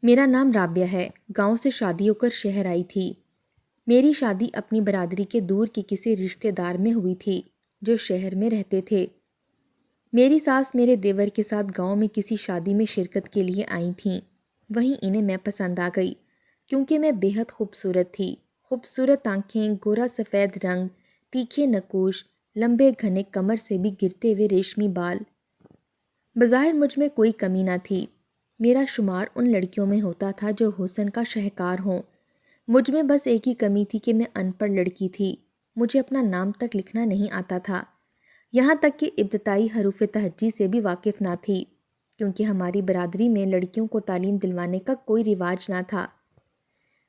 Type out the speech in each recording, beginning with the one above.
میرا نام رابعہ ہے۔ گاؤں سے شادی ہو کر شہر آئی تھی۔ میری شادی اپنی برادری کے دور کے کسی رشتہ دار میں ہوئی تھی جو شہر میں رہتے تھے۔ میری ساس میرے دیور کے ساتھ گاؤں میں کسی شادی میں شرکت کے لیے آئی تھیں۔ وہیں انہیں میں پسند آ گئی کیونکہ میں بے حد خوبصورت تھی۔ خوبصورت آنکھیں، گورا سفید رنگ، تیکھے نقوش، لمبے گھنے کمر سے بھی گرتے ہوئے ریشمی بال۔ بظاہر مجھ میں کوئی کمی نہ تھی۔ میرا شمار ان لڑکیوں میں ہوتا تھا جو حسن کا شاہکار ہوں۔ مجھ میں بس ایک ہی کمی تھی کہ میں ان پڑھ لڑکی تھی۔ مجھے اپنا نام تک لکھنا نہیں آتا تھا، یہاں تک کہ ابتدائی حروف تہجی سے بھی واقف نہ تھی، کیونکہ ہماری برادری میں لڑکیوں کو تعلیم دلوانے کا کوئی رواج نہ تھا۔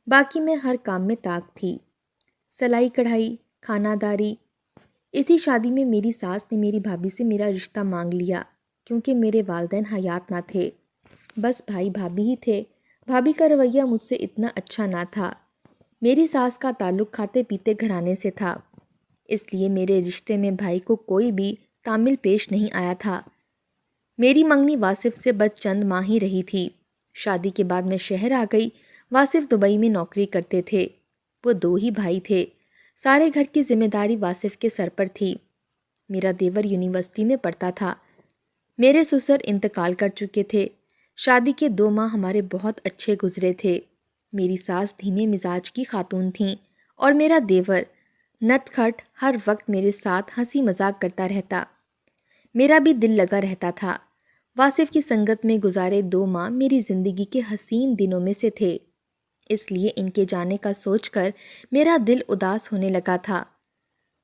باقی میں ہر کام میں طاق تھی، سلائی کڑھائی، کھانا داری۔ اسی شادی میں میری ساس نے میری بھابھی سے میرا رشتہ مانگ لیا کیونکہ میرے والدین حیات نہ تھے، بس بھائی بھابھی ہی تھے۔ بھابھی کا رویہ مجھ سے اتنا اچھا نہ تھا۔ میری ساس کا تعلق کھاتے پیتے گھرانے سے تھا، اس لیے میرے رشتے میں بھائی کو کوئی بھی تعامل پیش نہیں آیا تھا۔ میری منگنی واصف سے بس چند ماہ ہی رہی تھی۔ شادی کے بعد میں شہر آ گئی۔ واصف دبئی میں نوکری کرتے تھے۔ وہ دو ہی بھائی تھے۔ سارے گھر کی ذمہ داری واصف کے سر پر تھی۔ میرا دیور یونیورسٹی میں پڑھتا تھا۔ میرے سسر انتقال کر چکے تھے۔ شادی کے 2 ماہ ہمارے بہت اچھے گزرے تھے۔ میری ساس دھیمے مزاج کی خاتون تھیں اور میرا دیور نٹ کھٹ ہر وقت میرے ساتھ ہنسی مذاق کرتا رہتا۔ میرا بھی دل لگا رہتا تھا۔ واصف کی سنگت میں گزارے 2 ماہ میری زندگی کے حسین دنوں میں سے تھے، اس لیے ان کے جانے کا سوچ کر میرا دل اداس ہونے لگا تھا۔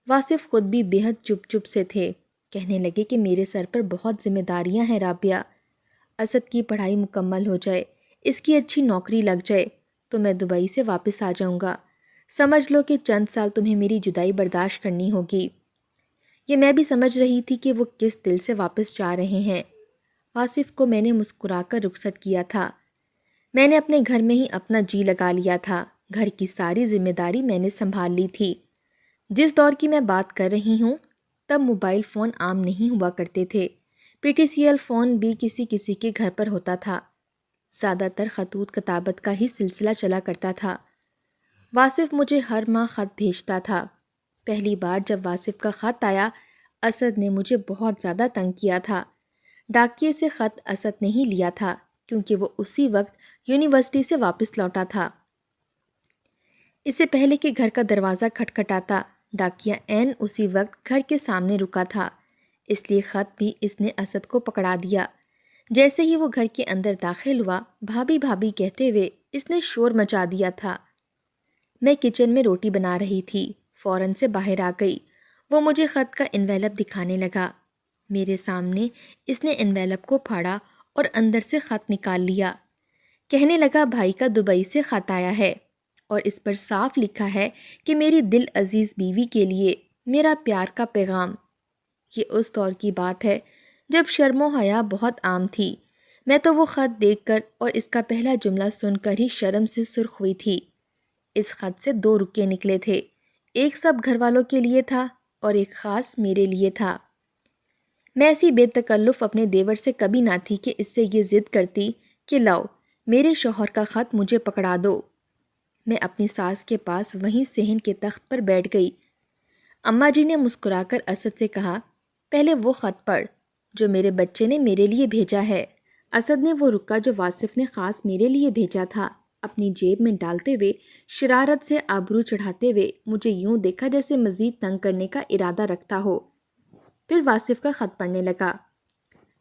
واصف خود بھی بے حد چپ چپ سے تھے۔ کہنے لگے کہ میرے سر پر بہت ذمہ داریاں ہیں رابعہ۔ اسد کی پڑھائی مکمل ہو جائے، اس کی اچھی نوکری لگ جائے تو میں دبئی سے واپس آ جاؤں گا۔ سمجھ لو کہ چند سال تمہیں میری جدائی برداشت کرنی ہوگی۔ یہ میں بھی سمجھ رہی تھی کہ وہ کس دل سے واپس جا رہے ہیں۔ واصف کو میں نے مسکرا کر رخصت کیا تھا۔ میں نے اپنے گھر میں ہی اپنا جی لگا لیا تھا۔ گھر کی ساری ذمہ داری میں نے سنبھال لی تھی۔ جس دور کی میں بات کر رہی ہوں تب موبائل فون عام نہیں ہوا کرتے تھے۔ P T C L phone بھی کسی کسی کے گھر پر ہوتا تھا۔ زیادہ تر خطوط کتابت کا ہی سلسلہ چلا کرتا تھا۔ واصف مجھے ہر ماہ خط بھیجتا تھا۔ پہلی بار جب واصف کا خط آیا، اسد نے مجھے بہت زیادہ تنگ کیا تھا۔ ڈاکیے سے خط اسد نے ہی لیا تھا کیونکہ وہ اسی وقت یونیورسٹی سے واپس لوٹا تھا۔ اس سے پہلے کہ گھر کا دروازہ کھٹکھٹاتا، ڈاکیا عین اسی وقت گھر کے سامنے رکا تھا، اس لیے خط بھی اس نے اسد کو پکڑا دیا۔ جیسے ہی وہ گھر کے اندر داخل ہوا، بھابھی بھابھی کہتے ہوئے اس نے شور مچا دیا تھا۔ میں کچن میں روٹی بنا رہی تھی، فوراً سے باہر آ گئی۔ وہ مجھے خط کا انویلپ دکھانے لگا۔ میرے سامنے اس نے انویلپ کو پھاڑا اور اندر سے خط نکال لیا۔ کہنے لگا بھائی کا دبئی سے خط آیا ہے اور اس پر صاف لکھا ہے کہ میری دل عزیز بیوی کے لیے میرا پیار کا پیغام۔ یہ اس دور کی بات ہے جب شرم و حیا بہت عام تھی۔ میں تو وہ خط دیکھ کر اور اس کا پہلا جملہ سن کر ہی شرم سے سرخ ہوئی تھی۔ اس خط سے 2 رکے نکلے تھے، ایک سب گھر والوں کے لیے تھا اور ایک خاص میرے لیے تھا۔ میں ایسی بے تکلف اپنے دیور سے کبھی نہ تھی کہ اس سے یہ ضد کرتی کہ لاؤ میرے شوہر کا خط مجھے پکڑا دو۔ میں اپنی ساس کے پاس وہیں صحن کے تخت پر بیٹھ گئی۔ اماں جی نے مسکرا کر اسد سے کہا، پہلے وہ خط پڑھ جو میرے بچے نے میرے لیے بھیجا ہے۔ اسد نے وہ رکا جو واصف نے خاص میرے لیے بھیجا تھا اپنی جیب میں ڈالتے ہوئے شرارت سے آبرو چڑھاتے ہوئے مجھے یوں دیکھا جیسے مزید تنگ کرنے کا ارادہ رکھتا ہو۔ پھر واصف کا خط پڑھنے لگا۔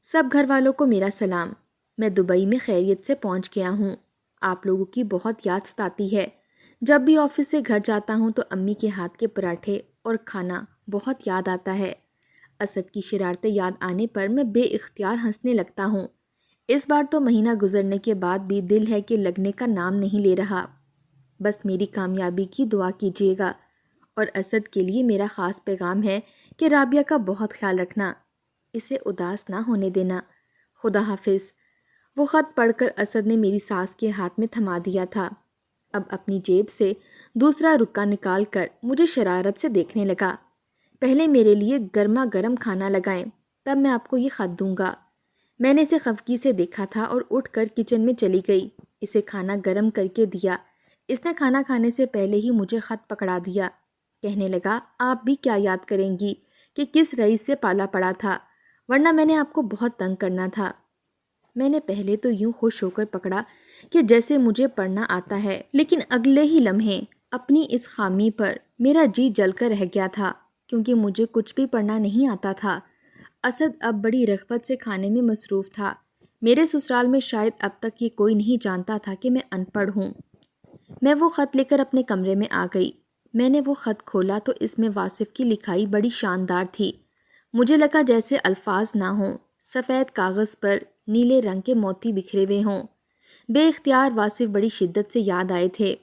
سب گھر والوں کو میرا سلام۔ میں دبئی میں خیریت سے پہنچ گیا ہوں۔ آپ لوگوں کی بہت یاد ستاتی ہے۔ جب بھی آفس سے گھر جاتا ہوں تو امی کے ہاتھ کے پراٹھے اور کھانا بہت یاد آتا ہے۔ اسد کی شرارتیں یاد آنے پر میں بے اختیار ہنسنے لگتا ہوں۔ اس بار تو مہینہ گزرنے کے بعد بھی دل ہے کہ لگنے کا نام نہیں لے رہا۔ بس میری کامیابی کی دعا کیجیے گا، اور اسد کے لیے میرا خاص پیغام ہے کہ رابعہ کا بہت خیال رکھنا، اسے اداس نہ ہونے دینا۔ خدا حافظ۔ وہ خط پڑھ کر اسد نے میری ساس کے ہاتھ میں تھما دیا تھا۔ اب اپنی جیب سے دوسرا رکا نکال کر مجھے شرارت سے دیکھنے لگا۔ پہلے میرے لیے گرما گرم کھانا لگائیں، تب میں آپ کو یہ خط دوں گا۔ میں نے اسے خفگی سے دیکھا تھا اور اٹھ کر کچن میں چلی گئی۔ اسے کھانا گرم کر کے دیا۔ اس نے کھانا کھانے سے پہلے ہی مجھے خط پکڑا دیا۔ کہنے لگا، آپ بھی کیا یاد کریں گی کہ کس رئیس سے پالا پڑا تھا، ورنہ میں نے آپ کو بہت تنگ کرنا تھا۔ میں نے پہلے تو یوں خوش ہو کر پکڑا کہ جیسے مجھے پڑھنا آتا ہے، لیکن اگلے ہی لمحے اپنی اس خامی پر میرا جی جل کر رہ گیا تھا، کیونکہ مجھے کچھ بھی پڑھنا نہیں آتا تھا۔ اسد اب بڑی رغبت سے کھانے میں مصروف تھا۔ میرے سسرال میں شاید اب تک یہ کوئی نہیں جانتا تھا کہ میں ان پڑھ ہوں۔ میں وہ خط لے کر اپنے کمرے میں آ گئی۔ میں نے وہ خط کھولا تو اس میں واصف کی لکھائی بڑی شاندار تھی۔ مجھے لگا جیسے الفاظ نہ ہوں، سفید کاغذ پر نیلے رنگ کے موتی بکھرے ہوئے ہوں۔ بے اختیار واصف بڑی شدت سے یاد آئے تھے۔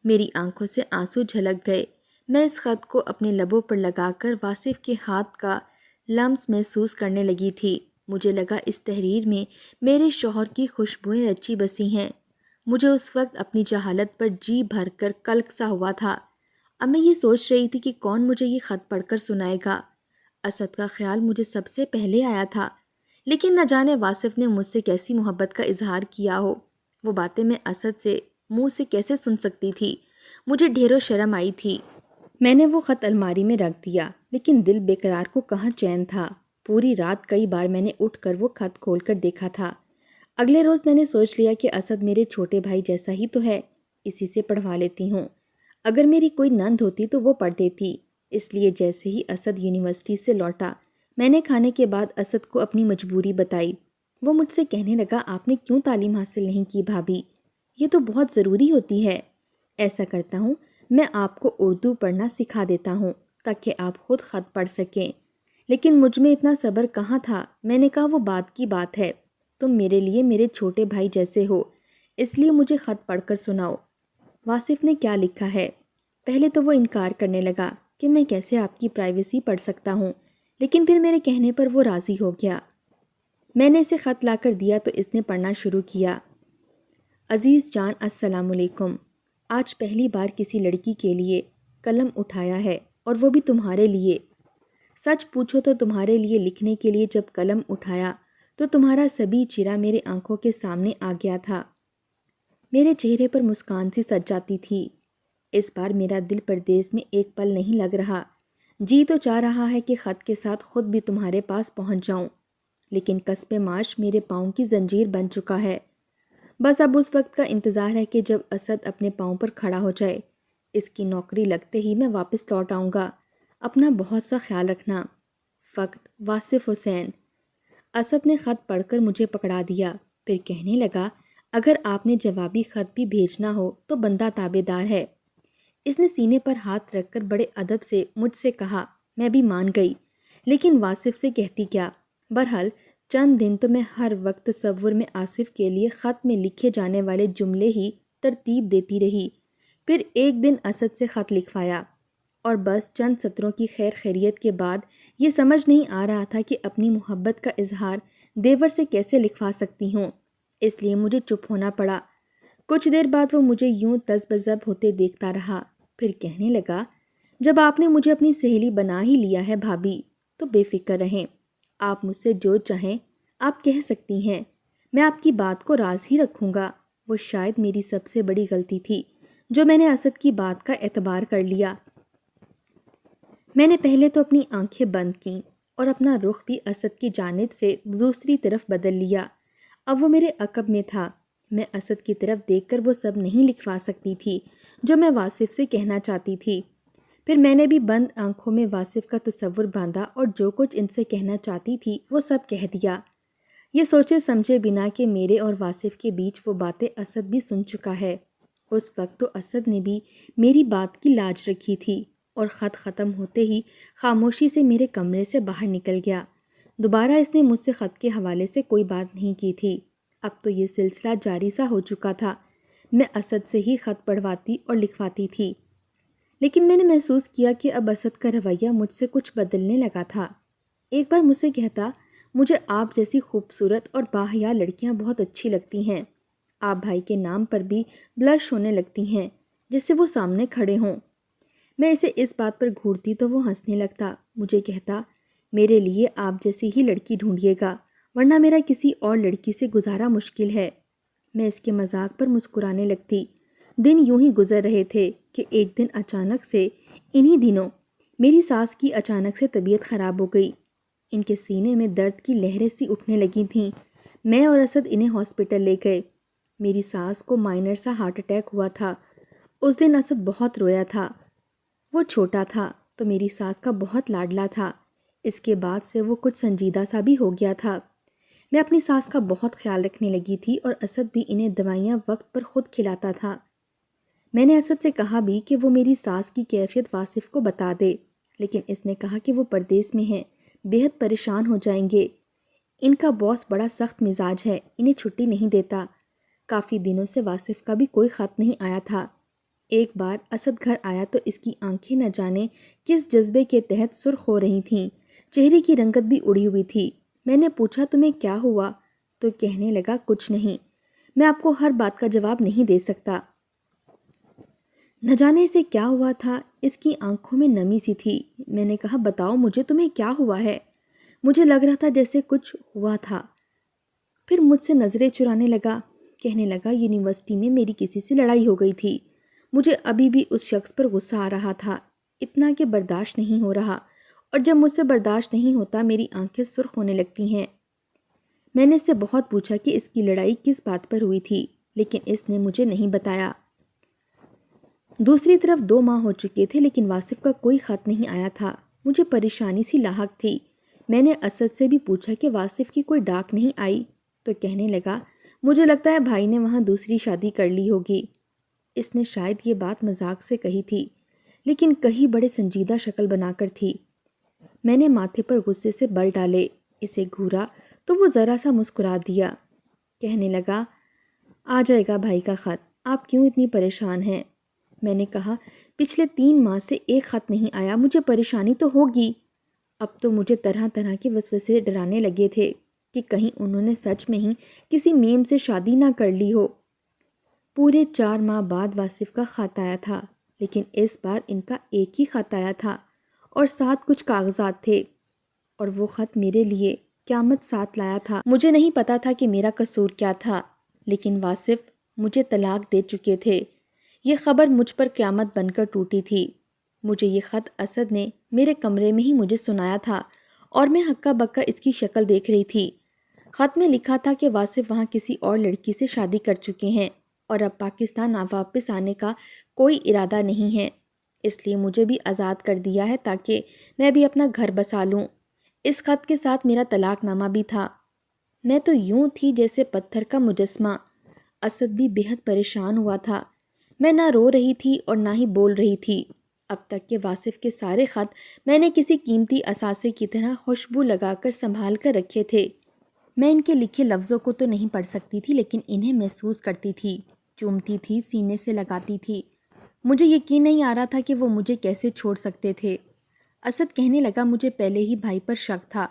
میری آنکھوں سے آنسو جھلک گئے۔ میں اس خط کو اپنے لبوں پر لگا کر واصف کے ہاتھ کا لمس محسوس کرنے لگی تھی۔ مجھے لگا اس تحریر میں میرے شوہر کی خوشبوئیں رچی بسی ہیں۔ مجھے اس وقت اپنی جہالت پر جی بھر کر کلک سا ہوا تھا۔ اب میں یہ سوچ رہی تھی کہ کون مجھے یہ خط پڑھ کر سنائے گا۔ اسد کا خیال مجھے سب سے پہلے آیا تھا، لیکن نہ جانے واصف نے مجھ سے کیسی محبت کا اظہار کیا ہو۔ وہ باتیں میں اسد سے منہ سے کیسے سن سکتی تھی؟ مجھے ڈھیروں شرم آئی تھی۔ میں نے وہ خط الماری میں رکھ دیا، لیکن دل بے قرار کو کہاں چین تھا۔ پوری رات کئی بار میں نے اٹھ کر وہ خط کھول کر دیکھا تھا۔ اگلے روز میں نے سوچ لیا کہ اسد میرے چھوٹے بھائی جیسا ہی تو ہے، اسی سے پڑھوا لیتی ہوں۔ اگر میری کوئی نند ہوتی تو وہ پڑھ دیتی۔ اس لیے جیسے ہی اسد یونیورسٹی سے لوٹا، میں نے کھانے کے بعد اسد کو اپنی مجبوری بتائی۔ وہ مجھ سے کہنے لگا، آپ نے کیوں تعلیم حاصل نہیں کی بھابھی؟ یہ تو بہت ضروری ہوتی ہے۔ ایسا کرتا ہوں، میں آپ کو اردو پڑھنا سکھا دیتا ہوں تاکہ آپ خود خط پڑھ سکیں۔ لیکن مجھ میں اتنا صبر کہاں تھا۔ میں نے کہا، وہ بات کی بات ہے، تم میرے لیے میرے چھوٹے بھائی جیسے ہو، اس لیے مجھے خط پڑھ کر سناؤ۔ واصف نے کیا لکھا ہے؟ پہلے تو وہ انکار کرنے لگا کہ میں کیسے آپ کی پرائیویسی پڑھ سکتا ہوں، لیکن پھر میرے کہنے پر وہ راضی ہو گیا۔ میں نے اسے خط لا کر دیا تو اس نے پڑھنا شروع کیا۔ عزیز جان، السلام علیکم۔ آج پہلی بار کسی لڑکی کے لیے قلم اٹھایا ہے، اور وہ بھی تمہارے لیے۔ سچ پوچھو تو تمہارے لیے لکھنے کے لیے جب قلم اٹھایا تو تمہارا سبھی چہرہ میرے آنکھوں کے سامنے آ گیا تھا۔ میرے چہرے پر مسکان سی سج جاتی تھی۔ اس بار میرا دل پردیس میں ایک پل نہیں لگ رہا۔ جی تو چاہ رہا ہے کہ خط کے ساتھ خود بھی تمہارے پاس پہنچ جاؤں، لیکن کسب معاش میرے پاؤں کی زنجیر بن چکا ہے۔ بس اب اس وقت کا انتظار ہے کہ جب اسد اپنے پاؤں پر کھڑا ہو جائے۔ اس کی نوکری لگتے ہی میں واپس لوٹ آؤں گا۔ اپنا بہت سا خیال رکھنا۔ فقط واصف حسین۔ اسد نے خط پڑھ کر مجھے پکڑا دیا، پھر کہنے لگا، اگر آپ نے جوابی خط بھی بھیجنا ہو تو بندہ تابع دار ہے۔ اس نے سینے پر ہاتھ رکھ کر بڑے ادب سے مجھ سے کہا۔ میں بھی مان گئی، لیکن واصف سے کہتی کیا؟ بہرحال چند دن تو میں ہر وقت تصور میں آصف کے لیے خط میں لکھے جانے والے جملے ہی ترتیب دیتی رہی۔ پھر ایک دن اسد سے خط لکھوایا، اور بس چند سطروں کی خیر خیریت کے بعد یہ سمجھ نہیں آ رہا تھا کہ اپنی محبت کا اظہار دیور سے کیسے لکھوا سکتی ہوں، اس لیے مجھے چپ ہونا پڑا۔ کچھ دیر بعد وہ مجھے یوں تذبذب ہوتے دیکھتا رہا، پھر کہنے لگا، جب آپ نے مجھے اپنی سہیلی بنا ہی لیا ہے بھابھی، تو بے فکر رہیں۔ آپ مجھ سے جو چاہیں آپ کہہ سکتی ہیں، میں آپ کی بات کو راز ہی رکھوں گا۔ وہ شاید میری سب سے بڑی غلطی تھی جو میں نے اسد کی بات کا اعتبار کر لیا۔ میں نے پہلے تو اپنی آنکھیں بند کیں اور اپنا رخ بھی اسد کی جانب سے دوسری طرف بدل لیا۔ اب وہ میرے عقب میں تھا۔ میں اسد کی طرف دیکھ کر وہ سب نہیں لکھوا سکتی تھی جو میں واصف سے کہنا چاہتی تھی۔ پھر میں نے بھی بند آنکھوں میں واصف کا تصور باندھا اور جو کچھ ان سے کہنا چاہتی تھی وہ سب کہہ دیا، یہ سوچے سمجھے بنا کہ میرے اور واصف کے بیچ وہ باتیں اسد بھی سن چکا ہے۔ اس وقت تو اسد نے بھی میری بات کی لاج رکھی تھی، اور خط ختم ہوتے ہی خاموشی سے میرے کمرے سے باہر نکل گیا۔ دوبارہ اس نے مجھ سے خط کے حوالے سے کوئی بات نہیں کی تھی۔ اب تو یہ سلسلہ جاری سا ہو چکا تھا۔ میں اسد سے ہی خط پڑھواتی اور لکھواتی تھی، لیکن میں نے محسوس کیا کہ اب اسد کا رویہ مجھ سے کچھ بدلنے لگا تھا۔ ایک بار مجھ سے کہتا، مجھے آپ جیسی خوبصورت اور باحیا لڑکیاں بہت اچھی لگتی ہیں۔ آپ بھائی کے نام پر بھی بلش ہونے لگتی ہیں جیسے وہ سامنے کھڑے ہوں۔ میں اسے اس بات پر گھورتی تو وہ ہنسنے لگتا۔ مجھے کہتا، میرے لیے آپ جیسی ہی لڑکی ڈھونڈیے گا، ورنہ میرا کسی اور لڑکی سے گزارا مشکل ہے۔ میں اس کے مذاق پر مسکرانے لگتی۔ دن یوں ہی گزر رہے تھے کہ ایک دن اچانک سے، انہی دنوں میری ساس کی اچانک سے طبیعت خراب ہو گئی۔ ان کے سینے میں درد کی لہریں سی اٹھنے لگی تھیں۔ میں اور اسد انہیں ہاسپٹل لے گئے۔ میری ساس کو مائنر سا ہارٹ اٹیک ہوا تھا۔ اس دن اسد بہت رویا تھا۔ وہ چھوٹا تھا تو میری ساس کا بہت لاڈلا تھا۔ اس کے بعد سے وہ کچھ سنجیدہ سا بھی ہو گیا تھا۔ میں اپنی ساس کا بہت خیال رکھنے لگی تھی اور اسد بھی انہیں دوائیاں وقت پر خود کھلاتا تھا۔ میں نے اسد سے کہا بھی کہ وہ میری ساس کی کیفیت واصف کو بتا دے، لیکن اس نے کہا کہ وہ پردیس میں ہیں، بے حد پریشان ہو جائیں گے۔ ان کا باس بڑا سخت مزاج ہے، انہیں چھٹی نہیں دیتا۔ کافی دنوں سے واصف کا بھی کوئی خط نہیں آیا تھا۔ ایک بار اسد گھر آیا تو اس کی آنکھیں نہ جانے کس جذبے کے تحت سرخ ہو رہی تھیں، چہرے کی رنگت بھی اڑی ہوئی تھی۔ میں نے پوچھا تمہیں کیا ہوا؟ تو کہنے لگا کچھ نہیں، میں آپ کو ہر بات کا جواب نہیں دے سکتا۔ نہ جانے اسے کیا ہوا تھا، اس کی آنکھوں میں نمی سی تھی۔ میں نے کہا بتاؤ مجھے تمہیں کیا ہوا ہے؟ مجھے لگ رہا تھا جیسے کچھ ہوا تھا۔ پھر مجھ سے نظریں چرانے لگا، کہنے لگا یونیورسٹی میں میری کسی سے لڑائی ہو گئی تھی۔ مجھے ابھی بھی اس شخص پر غصہ آ رہا تھا، اتنا کہ برداشت نہیں ہو رہا، اور جب مجھ سے برداشت نہیں ہوتا میری آنکھیں سرخ ہونے لگتی ہیں۔ میں نے اس سے بہت پوچھا کہ اس کی لڑائی کس بات پر ہوئی تھی، لیکن اس نے مجھے نہیں بتایا۔ دوسری طرف 2 ماہ ہو چکے تھے لیکن واصف کا کوئی خط نہیں آیا تھا۔ مجھے پریشانی سی لاحق تھی۔ میں نے اسد سے بھی پوچھا کہ واصف کی کوئی ڈاک نہیں آئی، تو کہنے لگا مجھے لگتا ہے بھائی نے وہاں دوسری شادی کر لی ہوگی۔ اس نے شاید یہ بات مذاق سے کہی تھی، لیکن کہیں بڑے سنجیدہ شکل بنا کر تھی۔ میں نے ماتھے پر غصے سے بل ڈالے، اسے گھورا تو وہ ذرا سا مسکرا دیا۔ کہنے لگا آ جائے گا بھائی کا خط، آپ کیوں اتنی پریشان ہیں؟ میں نے کہا پچھلے 3 ماہ سے ایک خط نہیں آیا، مجھے پریشانی تو ہوگی۔ اب تو مجھے طرح طرح کے وسوسے ڈرانے لگے تھے کہ کہیں انہوں نے سچ میں ہی کسی میم سے شادی نہ کر لی ہو۔ پورے 4 ماہ بعد واصف کا خط آیا تھا، لیکن اس بار ان کا ایک ہی خط آیا تھا اور ساتھ کچھ کاغذات تھے، اور وہ خط میرے لیے قیامت ساتھ لایا تھا۔ مجھے نہیں پتا تھا کہ میرا قصور کیا تھا، لیکن واصف مجھے طلاق دے چکے تھے۔ یہ خبر مجھ پر قیامت بن کر ٹوٹی تھی۔ مجھے یہ خط اسد نے میرے کمرے میں ہی مجھے سنایا تھا اور میں ہکا بکا اس کی شکل دیکھ رہی تھی۔ خط میں لکھا تھا کہ واصف وہاں کسی اور لڑکی سے شادی کر چکے ہیں اور اب پاکستان واپس آنے کا کوئی ارادہ نہیں ہے، اس لیے مجھے بھی آزاد کر دیا ہے تاکہ میں بھی اپنا گھر بسا لوں۔ اس خط کے ساتھ میرا طلاق نامہ بھی تھا۔ میں تو یوں تھی جیسے پتھر کا مجسمہ۔ اسد بھی بے حد پریشان ہوا تھا۔ میں نہ رو رہی تھی اور نہ ہی بول رہی تھی۔ اب تک کے واصف کے سارے خط میں نے کسی قیمتی اثاثے کی طرح خوشبو لگا کر سنبھال کر رکھے تھے۔ میں ان کے لکھے لفظوں کو تو نہیں پڑھ سکتی تھی، لیکن انہیں محسوس کرتی تھی، چومتی تھی، سینے سے لگاتی تھی۔ مجھے یقین نہیں آ رہا تھا کہ وہ مجھے کیسے چھوڑ سکتے تھے۔ اسد کہنے لگا مجھے پہلے ہی بھائی پر شک تھا،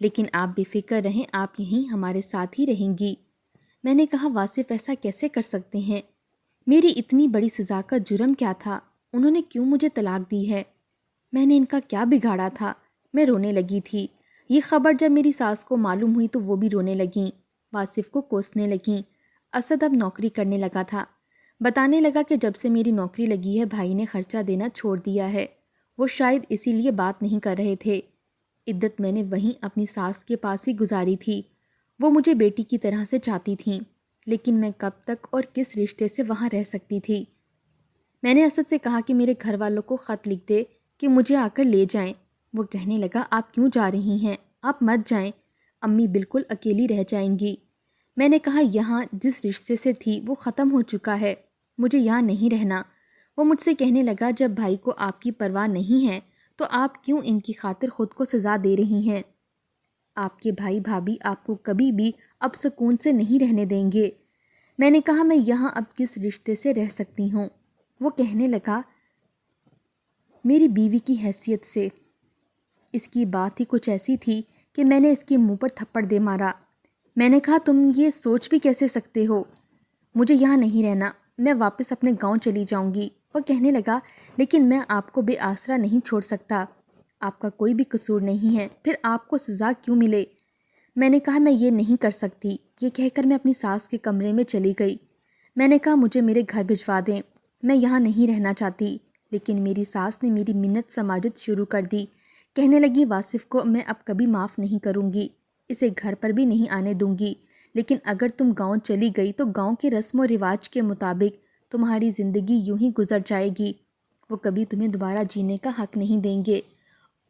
لیکن آپ بے فکر رہیں، آپ یہیں ہمارے ساتھ ہی رہیں گی۔ میں نے کہا واصف ایسا کیسے کر سکتے ہیں؟ میری اتنی بڑی سزا کا جرم کیا تھا؟ انہوں نے کیوں مجھے طلاق دی ہے؟ میں نے ان کا کیا بگاڑا تھا؟ میں رونے لگی تھی۔ یہ خبر جب میری ساس کو معلوم ہوئی تو وہ بھی رونے لگیں، واصف کو کوسنے لگیں۔ اسد اب نوکری کرنے لگا تھا، بتانے لگا کہ جب سے میری نوکری لگی ہے بھائی نے خرچہ دینا چھوڑ دیا ہے، وہ شاید اسی لیے بات نہیں کر رہے تھے۔ عدت میں نے وہیں اپنی ساس کے پاس ہی گزاری تھی، وہ مجھے بیٹی کی طرح سے چاہتی تھیں، لیکن میں کب تک اور کس رشتے سے وہاں رہ سکتی تھی؟ میں نے اسد سے کہا کہ میرے گھر والوں کو خط لکھ دے کہ مجھے آ کر لے جائیں۔ وہ کہنے لگا آپ کیوں جا رہی ہیں؟ آپ مت جائیں، امی بالکل اکیلی رہ جائیں گی۔ میں نے کہا یہاں جس رشتے سے تھی وہ ختم ہو چکا ہے، مجھے یہاں نہیں رہنا۔ وہ مجھ سے کہنے لگا جب بھائی کو آپ کی پرواہ نہیں ہے تو آپ کیوں ان کی خاطر خود کو سزا دے رہی ہیں؟ آپ کے بھائی بھابھی آپ کو کبھی بھی اب سکون سے نہیں رہنے دیں گے۔ میں نے کہا میں یہاں اب کس رشتے سے رہ سکتی ہوں؟ وہ کہنے لگا میری بیوی کی حیثیت سے۔ اس کی بات ہی کچھ ایسی تھی کہ میں نے اس کے منہ پر تھپڑ دے مارا۔ میں نے کہا تم یہ سوچ بھی کیسے سکتے ہو؟ مجھے یہاں نہیں رہنا، میں واپس اپنے گاؤں چلی جاؤں گی۔ وہ کہنے لگا لیکن میں آپ کو بے آسرا نہیں چھوڑ سکتا، آپ کا کوئی بھی قصور نہیں ہے، پھر آپ کو سزا کیوں ملے؟ میں نے کہا میں یہ نہیں کر سکتی۔ یہ کہہ کر میں اپنی ساس کے کمرے میں چلی گئی۔ میں نے کہا مجھے میرے گھر بھجوا دیں، میں یہاں نہیں رہنا چاہتی۔ لیکن میری ساس نے میری منت سماجت شروع کر دی۔ کہنے لگی واصف کو میں اب کبھی معاف نہیں کروں گی، اسے گھر پر بھی نہیں آنے دوں گی، لیکن اگر تم گاؤں چلی گئی تو گاؤں کے رسم و رواج کے مطابق تمہاری زندگی یوں ہی گزر جائے گی، وہ کبھی تمہیں دوبارہ جینے کا حق نہیں دیں گے،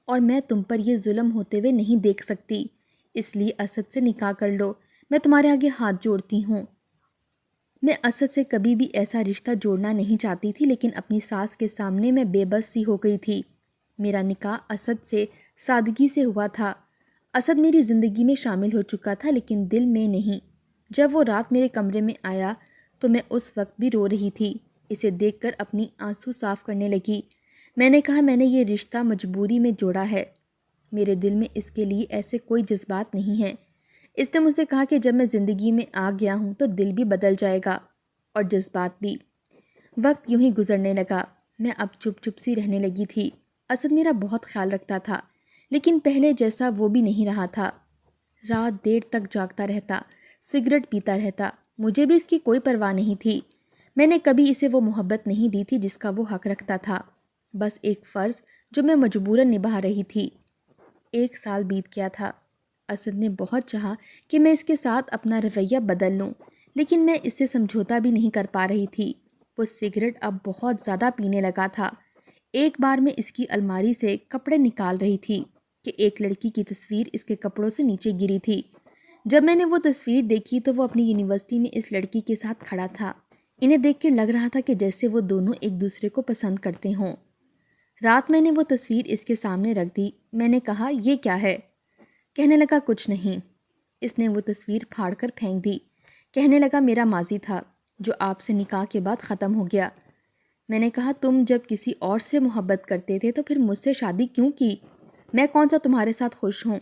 اور میں تم پر یہ ظلم ہوتے ہوئے نہیں دیکھ سکتی، اس لیے اسد سے نکاح کر لو، میں تمہارے آگے ہاتھ جوڑتی ہوں۔ میں اسد سے کبھی بھی ایسا رشتہ جوڑنا نہیں چاہتی تھی، لیکن اپنی ساس کے سامنے میں بے بس سی ہو گئی تھی۔ میرا نکاح اسد سے سادگی سے ہوا تھا۔ اسد میری زندگی میں شامل ہو چکا تھا لیکن دل میں نہیں۔ جب وہ رات میرے کمرے میں آیا تو میں اس وقت بھی رو رہی تھی۔ اسے دیکھ کر اپنی آنسو صاف کرنے لگی۔ میں نے کہا میں نے یہ رشتہ مجبوری میں جوڑا ہے، میرے دل میں اس کے لیے ایسے کوئی جذبات نہیں ہیں۔ اس نے مجھ سے کہا کہ جب میں زندگی میں آ گیا ہوں تو دل بھی بدل جائے گا اور جذبات بھی۔ وقت یوں ہی گزرنے لگا، میں اب چپ چپ سی رہنے لگی تھی۔ اسد میرا بہت خیال رکھتا تھا لیکن پہلے جیسا وہ بھی نہیں رہا تھا۔ رات دیر تک جاگتا رہتا، سگریٹ پیتا رہتا، مجھے بھی اس کی کوئی پرواہ نہیں تھی۔ میں نے کبھی اسے وہ محبت نہیں دی تھی جس کا وہ حق رکھتا تھا، بس ایک فرض جو میں مجبوراً نبھا رہی تھی۔ 1 سال بیت گیا تھا۔ اسد نے بہت چاہا کہ میں اس کے ساتھ اپنا رویہ بدل لوں، لیکن میں اس سے سمجھوتا بھی نہیں کر پا رہی تھی۔ وہ سگریٹ اب بہت زیادہ پینے لگا تھا۔ ایک بار میں اس کی الماری سے کپڑے نکال رہی تھی کہ ایک لڑکی کی تصویر اس کے کپڑوں سے نیچے گری تھی۔ جب میں نے وہ تصویر دیکھی تو وہ اپنی یونیورسٹی میں اس لڑکی کے ساتھ کھڑا تھا۔ انہیں دیکھ کے لگ رہا تھا کہ جیسے وہ دونوں ایک دوسرے کو پسند کرتے ہوں۔ رات میں نے وہ تصویر اس کے سامنے رکھ دی۔ میں نے کہا یہ کیا ہے؟ کہنے لگا کچھ نہیں۔ اس نے وہ تصویر پھاڑ کر پھینک دی۔ کہنے لگا میرا ماضی تھا جو آپ سے نکاح کے بعد ختم ہو گیا۔ میں نے کہا تم جب کسی اور سے محبت کرتے تھے تو پھر مجھ سے شادی کیوں کی؟ میں کون سا تمہارے ساتھ خوش ہوں؟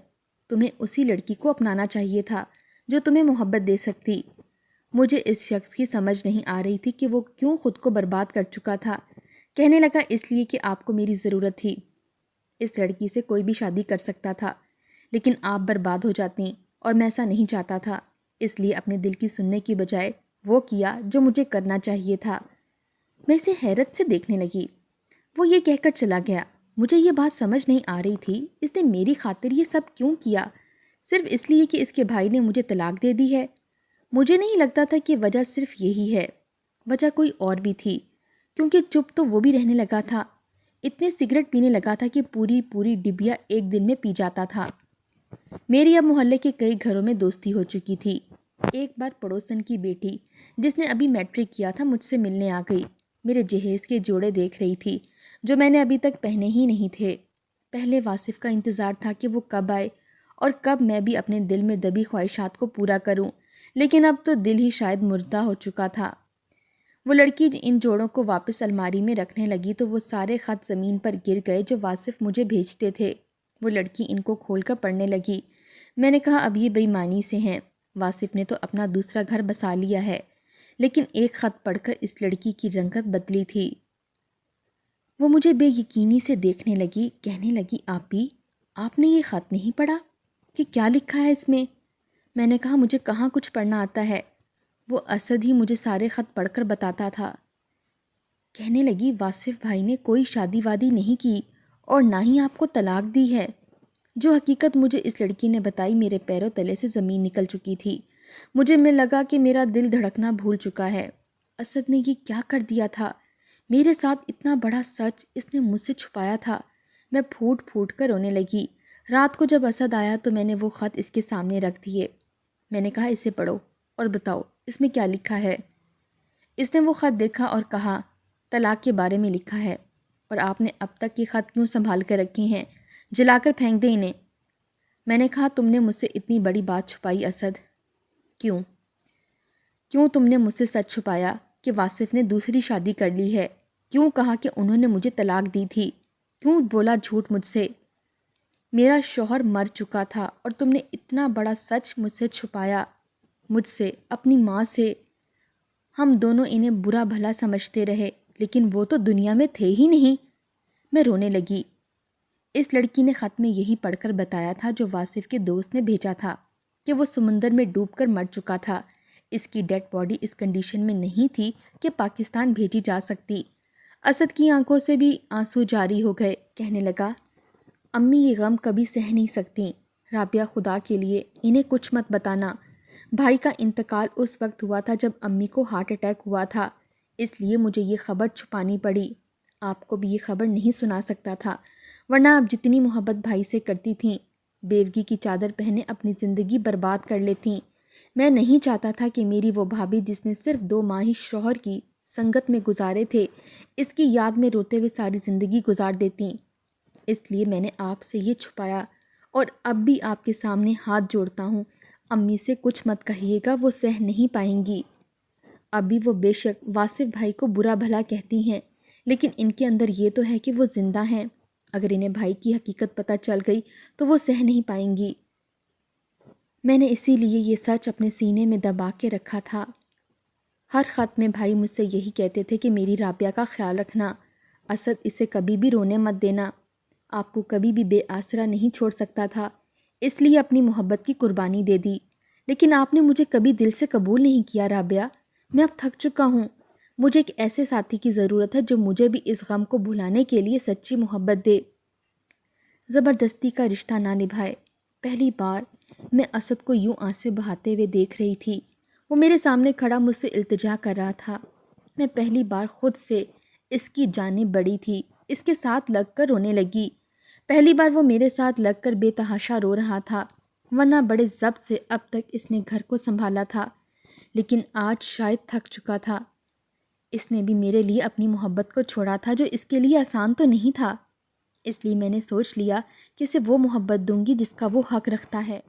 تمہیں اسی لڑکی کو اپنانا چاہیے تھا جو تمہیں محبت دے سکتی۔ مجھے اس شخص کی سمجھ نہیں آ رہی تھی کہ وہ کیوں خود کو برباد کر چکا تھا۔ کہنے لگا اس لیے کہ آپ کو میری ضرورت تھی۔ اس لڑکی سے کوئی بھی شادی کر سکتا تھا لیکن آپ برباد ہو جاتی، اور میں ایسا نہیں چاہتا تھا، اس لیے اپنے دل کی سننے کی بجائے وہ کیا جو مجھے کرنا چاہیے تھا۔ میں اسے حیرت سے دیکھنے لگی۔ وہ یہ کہہ کر چلا گیا۔ مجھے یہ بات سمجھ نہیں آ رہی تھی اس نے میری خاطر یہ سب کیوں کیا؟ صرف اس لیے کہ اس کے بھائی نے مجھے طلاق دے دی ہے؟ مجھے نہیں لگتا تھا کہ وجہ صرف یہی ہے، وجہ کوئی اور بھی تھی، کیونکہ چپ تو وہ بھی رہنے لگا تھا، اتنے سگریٹ پینے لگا تھا کہ پوری ڈبیا ایک دن میں پی جاتا تھا۔ میری اب محلے کے کئی گھروں میں دوستی ہو چکی تھی۔ ایک بار پڑوسن کی بیٹی جس نے ابھی میٹرک کیا تھا مجھ سے ملنے آ گئی۔ میرے جہیز کے جوڑے دیکھ رہی تھی جو میں نے ابھی تک پہنے ہی نہیں تھے۔ پہلے واصف کا انتظار تھا کہ وہ کب آئے اور کب میں بھی اپنے دل میں دبی خواہشات کو پورا کروں، لیکن اب تو دل ہی شاید مردہ ہو چکا تھا۔ وہ لڑکی ان جوڑوں کو واپس الماری میں رکھنے لگی تو وہ سارے خط زمین پر گر گئے جو واصف مجھے بھیجتے تھے۔ وہ لڑکی ان کو کھول کر پڑھنے لگی۔ میں نے کہا اب یہ بے ایمانی سے ہیں، واصف نے تو اپنا دوسرا گھر بسا لیا ہے، لیکن ایک خط پڑھ کر اس لڑکی کی رنگت بدلی تھی۔ وہ مجھے بے یقینی سے دیکھنے لگی، کہنے لگی آپی آپ نے یہ خط نہیں پڑھا کہ کیا لکھا ہے اس میں؟ میں نے کہا مجھے کہاں کچھ پڑھنا آتا ہے، وہ اسد ہی مجھے سارے خط پڑھ کر بتاتا تھا۔ کہنے لگی واصف بھائی نے کوئی شادی وادی نہیں کی اور نہ ہی آپ کو طلاق دی ہے۔ جو حقیقت مجھے اس لڑکی نے بتائی میرے پیروں تلے سے زمین نکل چکی تھی۔ مجھے لگا کہ میرا دل دھڑکنا بھول چکا ہے۔ اسد نے یہ کیا کر دیا تھا؟ میرے ساتھ اتنا بڑا سچ اس نے مجھ سے چھپایا تھا۔ میں پھوٹ پھوٹ کر رونے لگی۔ رات کو جب اسد آیا تو میں نے وہ خط اس کے سامنے رکھ دیے۔ میں نے کہا اسے پڑھو اور بتاؤ اس میں کیا لکھا ہے۔ اس نے وہ خط دیکھا اور کہا طلاق کے بارے میں لکھا ہے، اور آپ نے اب تک یہ خط کیوں سنبھال کر رکھے ہیں؟ جلا کر پھینک دیں انہیں۔ میں نے کہا تم نے مجھ سے اتنی بڑی بات چھپائی اسد، کیوں تم نے مجھ سے سچ چھپایا کہ واصف نے دوسری شادی کر لی ہے؟ کیوں کہا کہ انہوں نے مجھے طلاق دی تھی؟ کیوں بولا جھوٹ مجھ سے؟ میرا شوہر مر چکا تھا اور تم نے اتنا بڑا سچ مجھ سے چھپایا، مجھ سے، اپنی ماں سے۔ ہم دونوں انہیں برا بھلا سمجھتے رہے لیکن وہ تو دنیا میں تھے ہی نہیں۔ میں رونے لگی۔ اس لڑکی نے خط میں یہی پڑھ کر بتایا تھا جو واصف کے دوست نے بھیجا تھا۔ کہ وہ سمندر میں ڈوب کر مر چکا تھا۔ اس کی ڈیڈ باڈی اس کنڈیشن میں نہیں تھی کہ پاکستان بھیجی جا سکتی۔ اسد کی آنکھوں سے بھی آنسو جاری ہو گئے۔ کہنے لگا، امی یہ غم کبھی سہ نہیں سکتی۔ رابعہ خدا کے لیے انہیں کچھ مت بتانا۔ بھائی کا انتقال اس وقت ہوا تھا جب امی کو ہارٹ اٹیک ہوا تھا، اس لیے مجھے یہ خبر چھپانی پڑی۔ آپ کو بھی یہ خبر نہیں سنا سکتا تھا، ورنہ آپ جتنی محبت بھائی سے کرتی تھیں، بیوگی کی چادر پہنے اپنی زندگی برباد کر لیتیں۔ میں نہیں چاہتا تھا کہ میری وہ بھابھی جس نے صرف 2 ماہ ہی شوہر کی سنگت میں گزارے تھے، اس کی یاد میں روتے ہوئے ساری زندگی گزار دیتیں۔ اس لیے میں نے آپ سے یہ چھپایا، اور اب بھی آپ کے سامنے ہاتھ جوڑتا ہوں، امی سے کچھ مت کہیے گا، وہ سہ نہیں پائیں گی۔ ابھی وہ بے شک واصف بھائی کو برا بھلا کہتی ہیں، لیکن ان کے اندر یہ تو ہے کہ وہ زندہ ہیں۔ اگر انہیں بھائی کی حقیقت پتہ چل گئی تو وہ سہ نہیں پائیں گی۔ میں نے اسی لیے یہ سچ اپنے سینے میں دبا کے رکھا تھا۔ ہر خط میں بھائی مجھ سے یہی کہتے تھے کہ میری رابعہ کا خیال رکھنا، اسد اسے کبھی بھی رونے مت دینا، آپ کو کبھی بھی بے آسرا نہیں چھوڑ سکتا تھا، اس لیے اپنی محبت کی قربانی دے دی۔ لیکن آپ نے مجھے کبھی دل سے قبول نہیں کیا رابعہ۔ میں اب تھک چکا ہوں، مجھے ایک ایسے ساتھی کی ضرورت ہے جو مجھے بھی اس غم کو بھلانے کے لیے سچی محبت دے، زبردستی کا رشتہ نہ نبھائے۔ پہلی بار میں اسد کو یوں آنسیں بہاتے ہوئے دیکھ رہی تھی۔ وہ میرے سامنے کھڑا مجھ سے التجا کر رہا تھا۔ میں پہلی بار خود سے اس کی جانب بڑھی تھی، اس کے ساتھ لگ کر رونے لگی۔ پہلی بار وہ میرے ساتھ لگ کر بے تحاشا رو رہا تھا، ورنہ بڑے ضبط سے اب تک اس نے گھر کو سنبھالا تھا، لیکن آج شاید تھک چکا تھا۔ اس نے بھی میرے لیے اپنی محبت کو چھوڑا تھا، جو اس کے لیے آسان تو نہیں تھا۔ اس لیے میں نے سوچ لیا کہ اسے وہ محبت دوں گی جس کا وہ حق رکھتا ہے۔